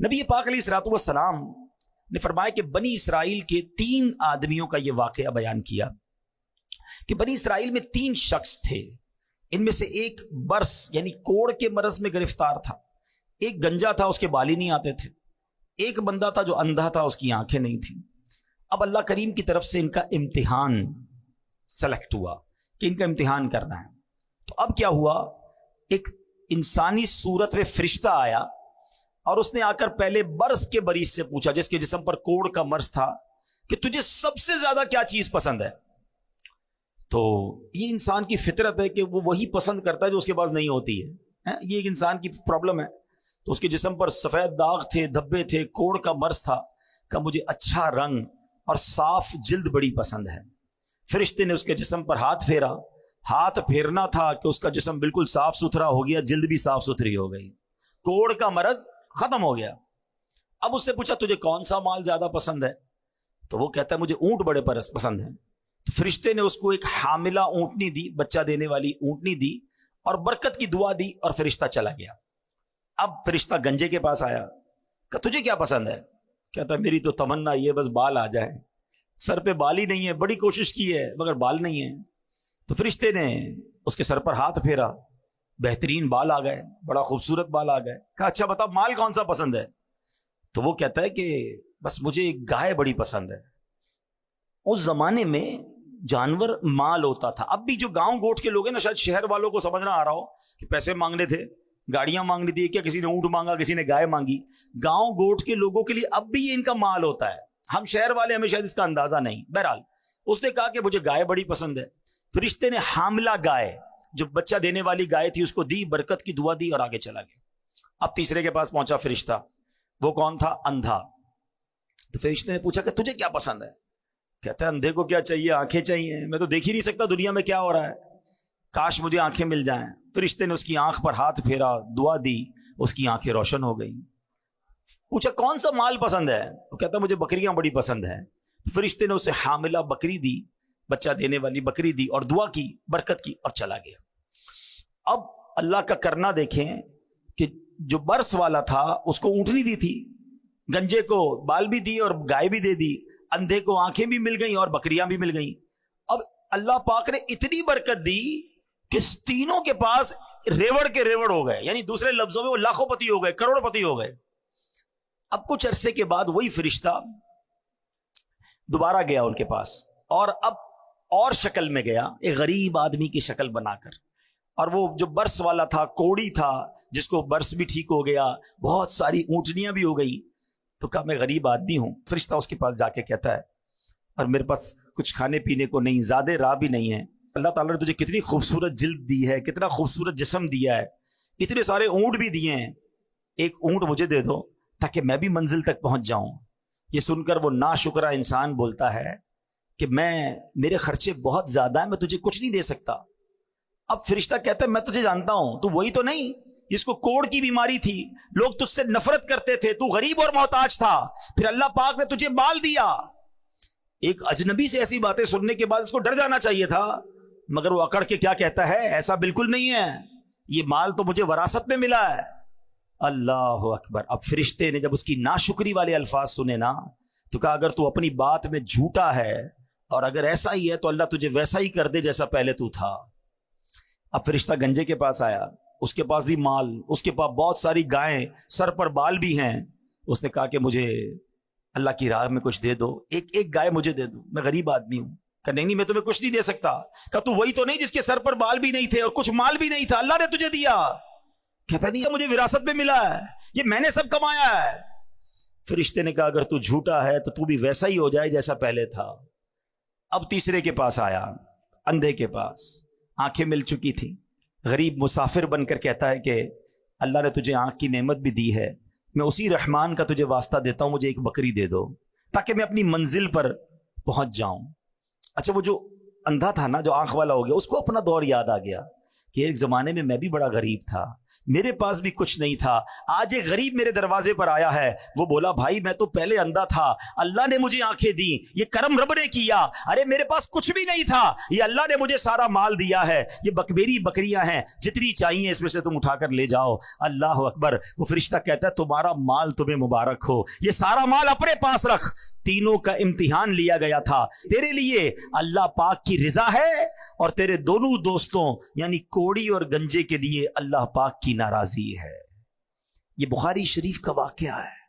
نبی پاک علیہ الصلوۃ والسلام نے فرمایا کہ بنی اسرائیل کے 3 آدمیوں کا یہ واقعہ بیان کیا کہ بنی اسرائیل میں 3 شخص تھے. ان میں سے ایک برس یعنی کوڑ کے مرض میں گرفتار تھا، ایک گنجا تھا، اس کے بال ہی نہیں آتے تھے، ایک بندہ تھا جو اندھا تھا، اس کی آنکھیں نہیں تھیں. اب اللہ کریم کی طرف سے ان کا امتحان سلیکٹ ہوا کہ ان کا امتحان کرنا ہے. تو اب کیا ہوا، ایک انسانی صورت میں فرشتہ آیا اور اس نے آ کر پہلے برس کے مریض سے پوچھا، جس کے جسم پر کوڑ کا مرض تھا، کہ تجھے سب سے زیادہ کیا چیز پسند ہے؟ تو یہ انسان کی فطرت ہے کہ وہ وہی پسند کرتا ہے جو اس کے پاس نہیں ہوتی ہے. یہ ایک انسان کی پرابلم ہے. تو اس کے جسم پر سفید داغ تھے، دھبے تھے، کوڑ کا مرض تھا، کہ مجھے اچھا رنگ اور صاف جلد بڑی پسند ہے. فرشتے نے اس کے جسم پر ہاتھ پھیرا. ہاتھ پھیرنا تھا کہ اس کا جسم بالکل صاف ستھرا ہو گیا، جلد بھی صاف ستھری ہو گئی، کوڑ کا مرض ختم ہو گیا. اب اس سے پوچھا تجھے کون سا مال زیادہ پسند ہے؟ تو وہ کہتا ہے مجھے اونٹ بڑے پسند ہیں. تو فرشتے نے اس کو ایک حاملہ اونٹنی دی، بچہ دینے والی اونٹنی دی، اور برکت کی دعا دی، اور فرشتہ چلا گیا. اب فرشتہ گنجے کے پاس آیا کہ تجھے کیا پسند ہے؟ کہتا میری تو تمنا یہ بس بال آ جائے، سر پہ بال ہی نہیں ہے، بڑی کوشش کی ہے مگر بال نہیں ہے. تو فرشتے نے اس کے سر پر ہاتھ پھیرا، بہترین بال آ گئے، بڑا خوبصورت بال آ گئے. کہا اچھا بتا مال کون سا پسند ہے؟ تو وہ کہتا ہے کہ بس مجھے گائے بڑی پسند ہے. اس زمانے میں جانور مال ہوتا تھا. اب بھی جو گاؤں گوٹ کے لوگ ہیں نا، شاید شہر والوں کو سمجھنا آ رہا ہو کہ پیسے مانگنے تھے، گاڑیاں مانگنی تھی، کیا کسی نے اونٹ مانگا، کسی نے گائے مانگی. گاؤں گوٹ کے لوگوں کے لیے اب بھی یہ ان کا مال ہوتا ہے. ہم شہر والے ہمیں شاید اس کا اندازہ نہیں. بہرحال اس نے کہا کہ مجھے گائے بڑی پسند ہے. فرشتے نے حاملہ گائے جو بچہ دینے والی گائے تھی اس کو دی، برکت کی دعا دی، اور آگے چلا گیا. اب تیسرے کے پاس پہنچا فرشتہ. وہ کون تھا؟ اندھا. تو فرشتے نے پوچھا کہ تجھے کیا پسند ہے؟ کہتا ہے اندھے کو کیا چاہیے، آنکھیں چاہیے، میں تو دیکھ ہی نہیں سکتا دنیا میں کیا ہو رہا ہے، کاش مجھے آنکھیں مل جائیں. فرشتے نے اس کی آنکھ پر ہاتھ پھیرا، دعا دی، اس کی آنکھیں روشن ہو گئی. پوچھا کون سا مال پسند ہے؟ وہ کہتا مجھے بکریاں بڑی پسند ہیں. فرشتے نے اسے حاملہ بکری دی، بچہ دینے والی بکری دی، اور دعا کی، برکت کی، اور چلا گیا. اب اللہ کا کرنا دیکھیں کہ جو برس والا تھا اس کو اونٹنی دی تھی، گنجے کو بال بھی دی اور گائے بھی دے دی، اندھے کو آنکھیں بھی مل گئیں اور بکریاں بھی مل گئیں. اب اللہ پاک نے اتنی برکت دی کہ تینوں کے پاس ریوڑ کے ریوڑ ہو گئے، یعنی دوسرے لفظوں میں وہ لاکھوں پتی ہو گئے، کروڑ پتی ہو گئے. اب کچھ عرصے کے بعد وہی فرشتہ دوبارہ گیا ان کے پاس، اور اب اور شکل میں گیا، ایک غریب آدمی کی شکل بنا کر. اور وہ جو برس والا تھا، کوڑی تھا، جس کو برس بھی ٹھیک ہو گیا، بہت ساری اونٹنیاں بھی ہو گئی. تو کہا میں غریب آدمی ہوں. فرشتہ اس کے پاس جا کے کہتا ہے اور میرے پاس کچھ کھانے پینے کو نہیں، زیادہ راہ بھی نہیں ہے. اللہ تعالیٰ نے تجھے کتنی خوبصورت جلد دی ہے، کتنا خوبصورت جسم دیا ہے، اتنے سارے اونٹ بھی دیے ہیں، ایک اونٹ مجھے دے دو تاکہ میں بھی منزل تک پہنچ جاؤں. یہ سن کر وہ ناشکرا انسان بولتا ہے کہ میرے خرچے بہت زیادہ ہیں، میں تجھے کچھ نہیں دے سکتا. اب فرشتہ کہتا ہے میں تجھے جانتا ہوں، تو وہی تو نہیں جس کو کوڑ کی بیماری تھی، لوگ تجھ سے نفرت کرتے تھے، تو غریب اور محتاج تھا، پھر اللہ پاک نے تجھے مال دیا. ایک اجنبی سے ایسی باتیں سننے کے بعد اس کو ڈر جانا چاہیے تھا، مگر وہ اکڑ کے کیا کہتا ہے، ایسا بالکل نہیں ہے، یہ مال تو مجھے وراثت میں ملا ہے. اللہ اکبر. اب فرشتے نے جب اس کی ناشکری والے الفاظ سنے نا، تو کہا اگر تو اپنی بات میں جھوٹا ہے اور اگر ایسا ہی ہے تو اللہ تجھے ویسا ہی کر دے جیسا پہلے تو تھا. اب فرشتہ گنجے کے پاس آیا، اس کے پاس بھی مال، اس کے پاس بہت ساری گائیں، سر پر بال بھی ہیں. اس نے کہا کہ مجھے اللہ کی راہ میں کچھ دے دو، ایک گائے مجھے دے دو، میں غریب آدمی ہوں. کہ نہیں میں تمہیں کچھ نہیں دے سکتا. کہ تو وہی تو نہیں جس کے سر پر بال بھی نہیں تھے اور کچھ مال بھی نہیں تھا، اللہ نے تجھے دیا. کہتا نہیں مجھے وراثت میں ملا ہے، یہ میں نے سب کمایا ہے. فرشتے نے کہا اگر تو جھوٹا ہے تو تو بھی ویسا ہی ہو جائے جیسا پہلے تھا. اب تیسرے کے پاس آیا، اندھے کے پاس، آنکھیں مل چکی تھی، غریب مسافر بن کر کہتا ہے کہ اللہ نے تجھے آنکھ کی نعمت بھی دی ہے، میں اسی رحمان کا تجھے واسطہ دیتا ہوں، مجھے ایک بکری دے دو تاکہ میں اپنی منزل پر پہنچ جاؤں. اچھا وہ جو اندھا تھا نا، جو آنکھ والا ہو گیا، اس کو اپنا دور یاد آ گیا کہ ایک زمانے میں میں بھی بڑا غریب تھا، میرے پاس بھی کچھ نہیں تھا، آج ایک غریب میرے دروازے پر آیا ہے، وہ بولا بھائی میں تو پہلے اندھا تھا، اللہ نے مجھے آنکھیں دی، یہ کرم رب نے کیا، ارے میرے پاس کچھ بھی نہیں تھا، یہ اللہ نے مجھے سارا مال دیا ہے، یہ میری بکریاں ہیں، جتنی چاہیے اس میں سے تم اٹھا کر لے جاؤ۔ اللہ اکبر۔ وہ فرشتہ کہتا ہے تمہارا مال تمہیں مبارک ہو، یہ سارا مال اپنے پاس رکھ، تینوں کا امتحان لیا گیا تھا، تیرے لیے اللہ پاک کی رضا ہے اور تیرے دونوں دوستوں یعنی کوڑی اور گنجے کے لیے اللہ پاک کی ناراضی ہے۔ یہ بخاری شریف کا واقعہ ہے۔